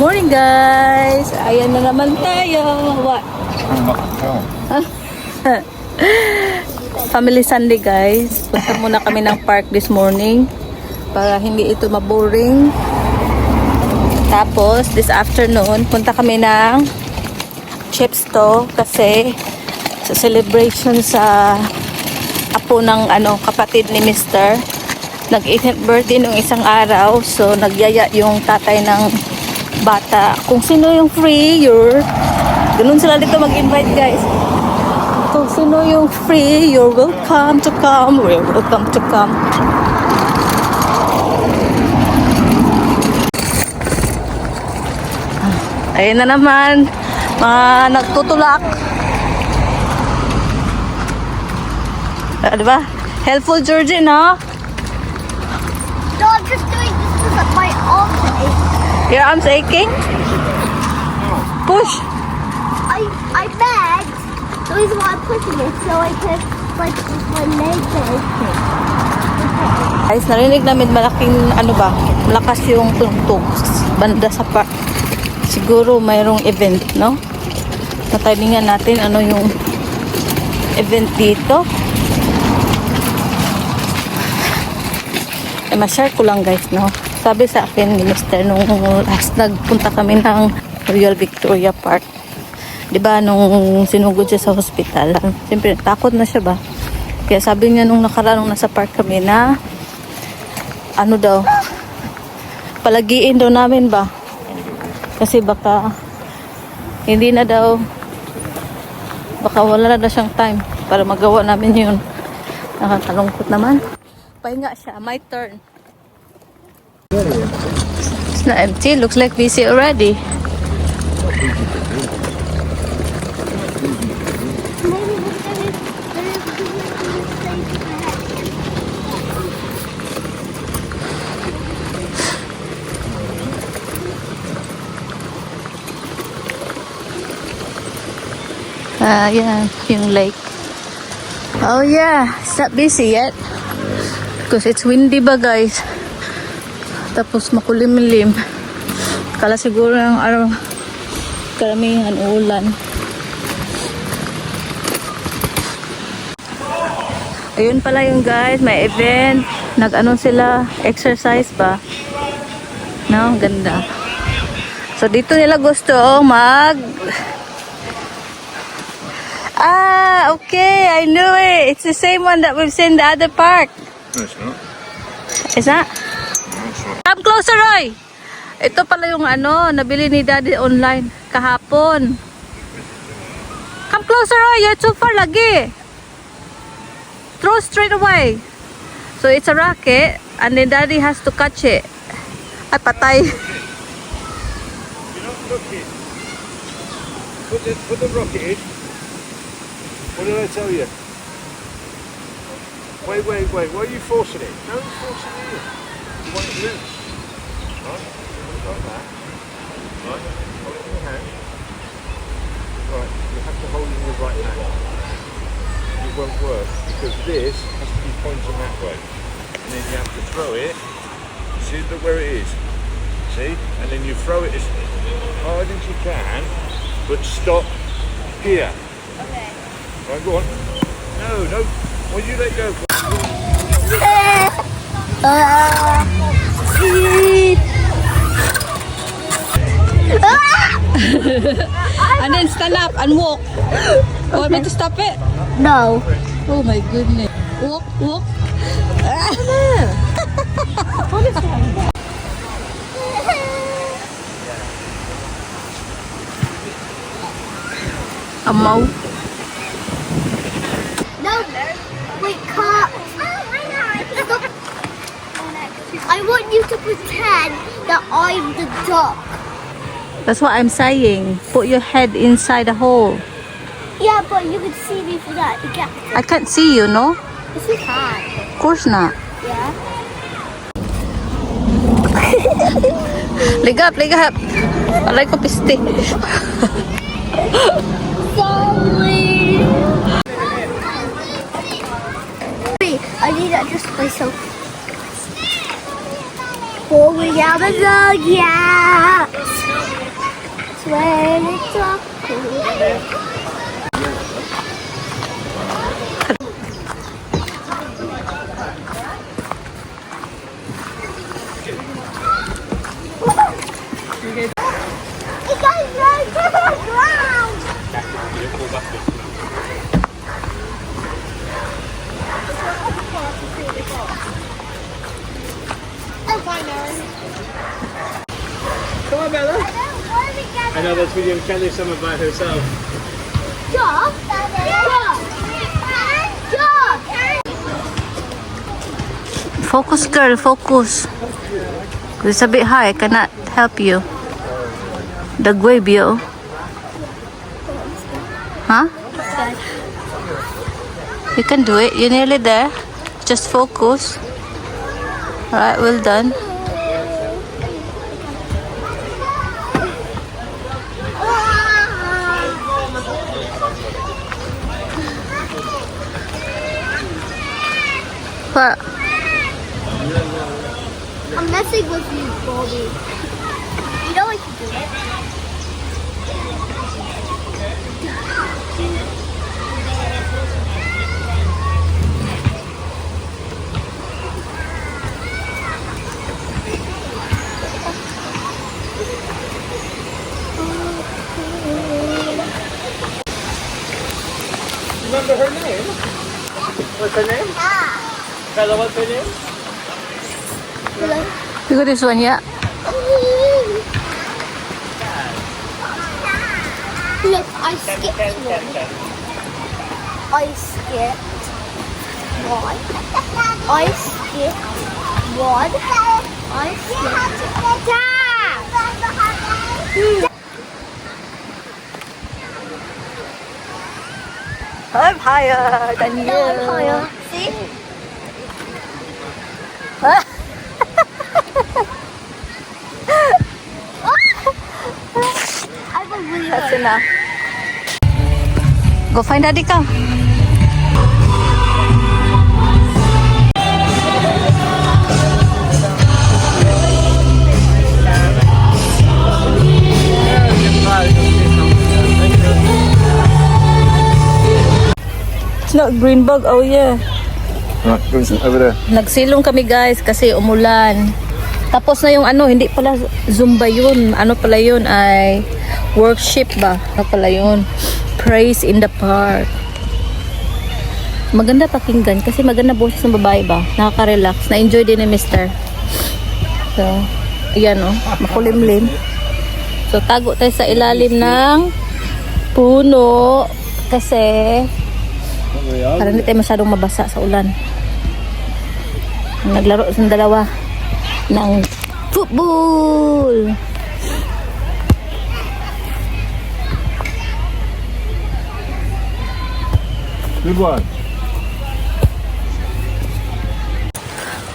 Morning guys! Ayan na naman tayo. What? Family Sunday guys. Punta muna kami ng park this morning para hindi ito maboring. Tapos this afternoon punta kami ng Chipsto kasi sa celebration sa apo ng kapatid ni Mr. Nag-18th birthday nung isang araw, so nagyaya yung tatay ng bata kung sino yung free, ganun sila dito mag-invite guys. Kung sino yung free, you're welcome to come, we're welcome to come. Ayun na naman mga nagtutulak. Diba? Helpful Georgie, no? No, I'm just doing this because my arms are aching. Your arms aching? Push. I begged. The reason why I'm pushing it so I can like my legs are aching. Guys, narinig namin malakas yung tugtog banda sa park. Siguro mayroong event, no? Natiningan natin ano yung event dito. Ma-share ko lang guys, no? Sabi sa akin ni Mr. nung last nagpunta kami ng Royal Victoria Park. 'Di ba nung sinugod siya sa hospital. Siyempre takot na siya ba? Kaya sabi niya nung nakaraan nasa park kami na palagiin daw namin ba? Kasi baka hindi na daw, baka wala na siyang time para magawa namin 'yun. Nakakalungkot naman. Pahinga siya, my turn. It's not empty, looks like busy already. Yeah, yung lake. Oh yeah, it's not busy yet. Because it's windy ba guys. Tapos makulimlim. Kala siguro ng karamihan ulan. Ayun pala yung guys, may event. Sila, exercise ba? No, ganda. So dito nila gusto okay, I knew it. It's the same one that we've seen in the other park. No, it's not. Is that? Come closer, Roy. Ito pala yung nabili ni Daddy online kahapon. Come closer, Roy. You're too far lagi. Throw straight away. So it's a racket and then Daddy has to catch it. Ay, patay. You're not looking. Put the rocket in. What did I tell you? Wait. Why are you forcing it? Don't force it in. You want it loose. Right? Like that. Right? Hold it in your hand. Right. You have to hold it in your right hand. It won't work because this has to be pointing that way. And then you have to throw it. See where it is. See? And then you throw it as hard as you can, but stop here. Okay. Right, go on. No. When you let go. And then stand up and walk. Want me to stop it? No. Oh my goodness. Walk. Amaw. No. Wait, cut. Stop. I want you to pretend that I'm the duck. That's what I'm saying. Put your head inside the hole. Yeah, but you can see me for that. Yeah. I can't see you, no? Yes, you can. Of course not. Yeah. Ligap. Alay ko piste. Sorry. I need to adjust myself. Pull me down the log, yeah. when it's all cool. It got right to the ground. I'm fine now. Come on, Bella. I know that's video Kelly some about herself. Job. Focus, girl, focus. It's a bit high, I cannot help you. The guebio. Huh? You can do it, you're nearly there. Just focus. Alright, well done. What? I'm messing with you, Bobby. You know I can do it. Remember her name? What's her name? Bella, what's her name? You got this one, yeah? Look, I skipped one. I skipped one. I skipped one. I skipped. I'm higher than you. No, I'm higher. See? I was really That's high. enough. Go find Daddy ka. It's not green bug, oh yeah. Right, go over there. Nagsilong kami guys kasi umulan. Tapos na yung ano, hindi pala Zumba yun. Ano pala yun ay worship ba? Ano pala yun? Praise in the park. Maganda pakinggan kasi maganda boses ng babae ba? Nakaka-relax. Na-enjoy din ni Mr. So, ayan o. Makulimlim. So, tago tayo sa ilalim ng puno kasi para hindi tayo masyadong mabasa sa ulan. Naglaro sa dalawa ng football. Good one.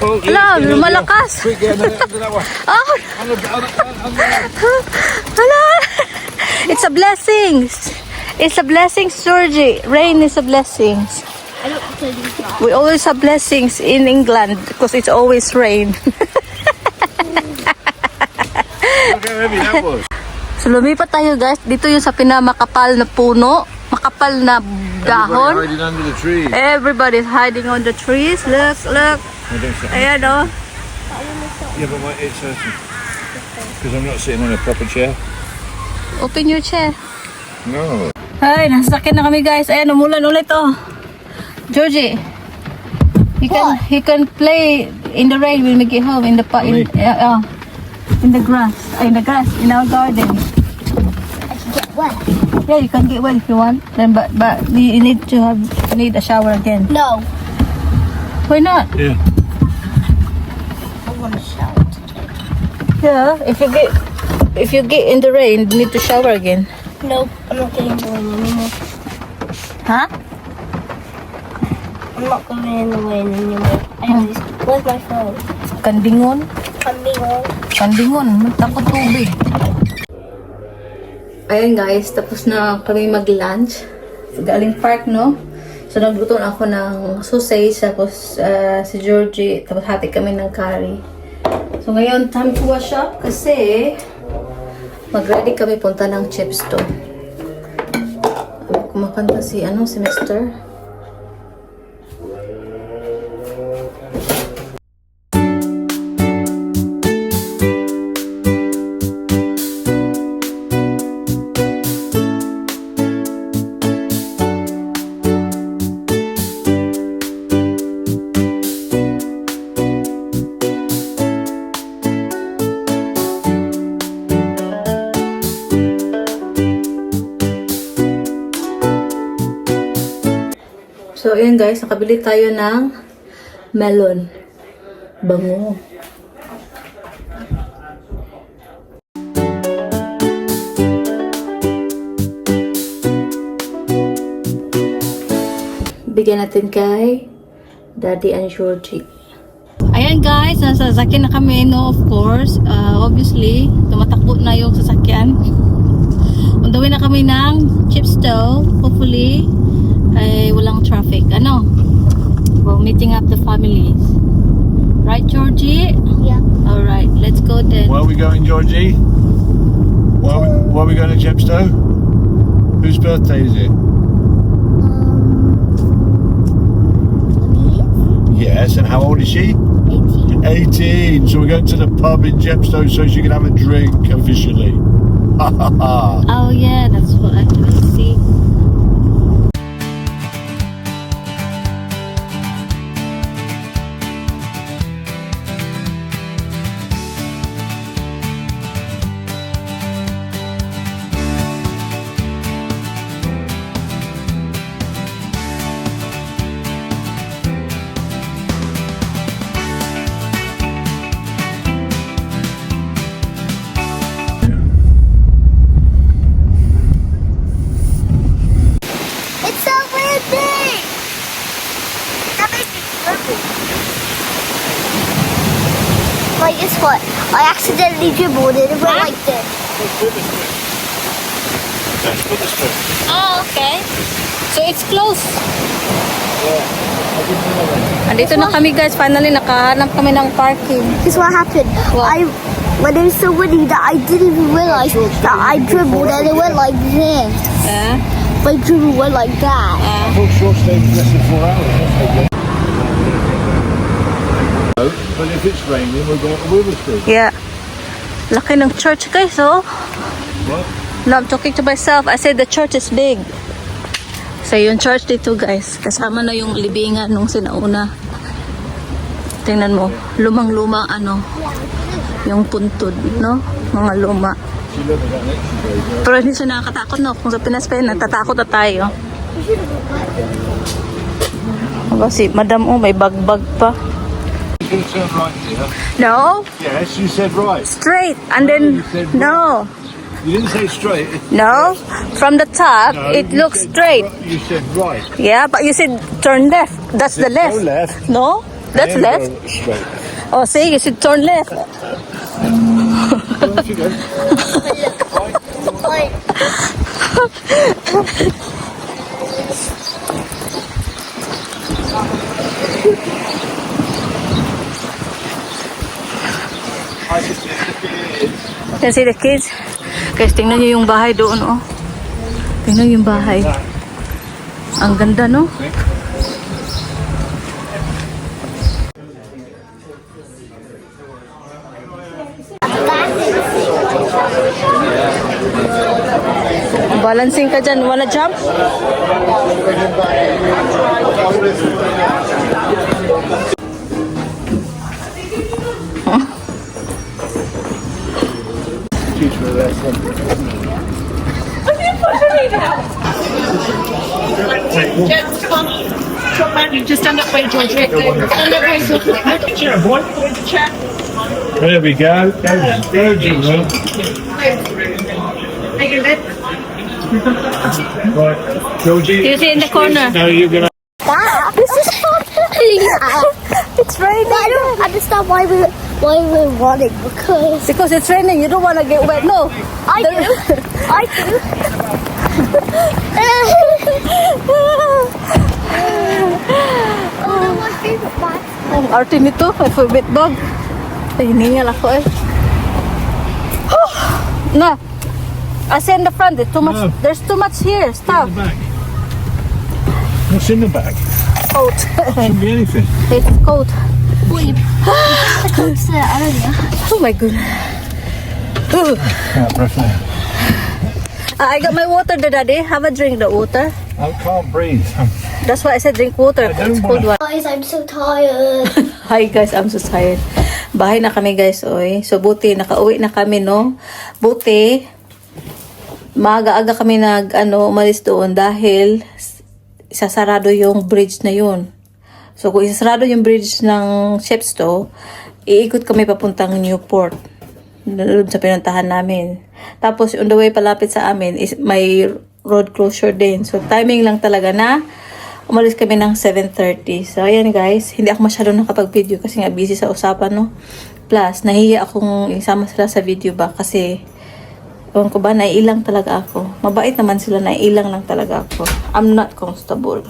Oh, Hala, lumalakas. Quick, get under that one. Oh, hala. It's a blessing. It's a blessing, Georgie. Rain is a blessing. I don't play these guys. We always have blessings in England because it's always rain. Look how heavy that was. So lumipat tayo guys. Dito yung sa pinamakapal na puno. Makapal na dahon. Everybody hiding under the tree. Everybody's hiding on the trees. Look, look. Ayan o. Yeah, but it's because I'm not sitting on a proper chair. Open your chair. No. Ay, nasasakyan na kami guys. Ayan, umulan ulit oh. Georgie, you can play in the rain when we get home in the in the grass. In our garden. I can get wet. Yeah, you can get wet if you want. Then, but you need a shower again. No. Why not? Yeah. I want to shower today. Yeah, if you get in the rain, you need to shower again. Nope, I'm not getting the rain anymore. Huh? I'm not going in the rain anymore. Where's my phone? Kandingon. Coming on. Kandingon, takot tubig. Ayan guys, tapos na kami mag-lunch. Galing park, no? So nagluto na ako ng sausage, tapos si Georgie, tapos hati kami ng curry. So ngayon, time to wash up kasi Mag-ready kami punta ng chips to. Kumakanta si Mister. So, ayan guys, nakabili tayo ng melon. Bango. Bigyan natin kay Daddy and Georgie. Ayan guys, nasa sasakyan na kami, no, of course. Obviously, tumatakbo na yung sasakyan. On the way na kami ng Chipstow. Hopefully, ay walang traffic. We're meeting up the families. Right, Georgie? Yeah. Alright, let's go then. Where are we going, Georgie? Where are we going to Chepstow? Whose birthday is it? Yes, and how old is she? 18. 18. So we're going to the pub in Chepstow so she can have a drink officially. Ha ha ha. Oh yeah, that's what I want to see. It's so weird big. That makes me purple. Like, guess what? I accidentally dribbled and it went like this. That's for the spoon. Oh, okay. So it's close. Andito na kami guys. Finally, nakahanap kami ng parking. Guess what happened? What? When it was so windy that I didn't even realize that I dribbled and it went like this. My dribble went like that. I thought short stay was less than 4 hours. But if it's raining, we're going to Witherspoon. Yeah. Laki ng church guys, oh. What? No, I'm talking to myself. I said the church is big. So yung church dito guys, kasama na yung libingan nung sinauna. Tingnan mo, lumang-luma yung puntod, no? Mga luma. She looked at that next day. Pero hindi siya nakakatakot, no? Kung sa Pinas pa yun, natatakot na tayo. Aba, si Madam, may bagbag pa. You turn right here. No, Yes, you said right. straight. And then, no, You didn't say straight. no. From the top, No, it you looks said straight. You said right. Yeah, but you said turn left. That's the left. Go left. No, that's Then left. go straight. Oh, see, you should turn left. Go off you go. Like, Can see the kids. Guys, tingnan nyo yung bahay doon, oh. Tingnan yung bahay. Ang ganda, no? Balancing ka dyan. Wanna jump? Teach me that one. Just stand up by George. Stand up by George. Chair, boy. Chair. There we go. Go, Jingle. Take your lid. Right, Georgie. You see in the corner. No, you're gonna. this is fun. It's raining. But I don't understand why we're running because Because it's raining. You don't want to get wet. No. I do. I do. Oh, they're my favorite bags. Ang arte nito. My favorite bag. Ay, hiningal ako eh. Na, I say in the front. There's too much. No. There's too much here. Stop. In the bag. What's in the bag? Coat. Shouldn't be anything. It's coat. Wait, the coat's there earlier. Oh my goodness. Ooh. Can't breath now. I got my water there, Daddy. Have a drink, the water. I can't breathe. That's why I said drink water. don't It's cold one. Guys, I'm so tired. Hi guys, I'm so tired. Bahay na kami guys, oy. So buti, nakauwi na kami, no? Buti, maaga-aga kami umalis doon dahil isasarado yung bridge na yun. So kung isasarado yung bridge ng Chepstow, iikot kami papuntang Newport. Doon sa pinuntahan namin. Tapos on the way palapit sa amin is may road closure din. So timing lang talaga na umalis kami ng 7:30. So ayan guys, hindi ako masyado nakapag-video kasi nga busy sa usapan, no. Plus nahihiya akong isama sila sa video ba kasi ewan ko ba, naiilang talaga ako. Mabait naman sila, naiilang lang talaga ako. I'm not comfortable.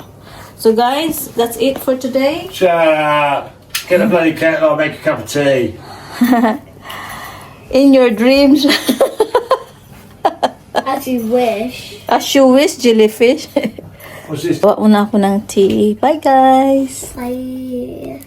So guys, that's it for today. Shut up. Get a bloody kettle or make a cup of tea. In your dreams. As you wish. As you wish, jellyfish. What's this? Bawa muna ako ng tea. Bye guys. Bye.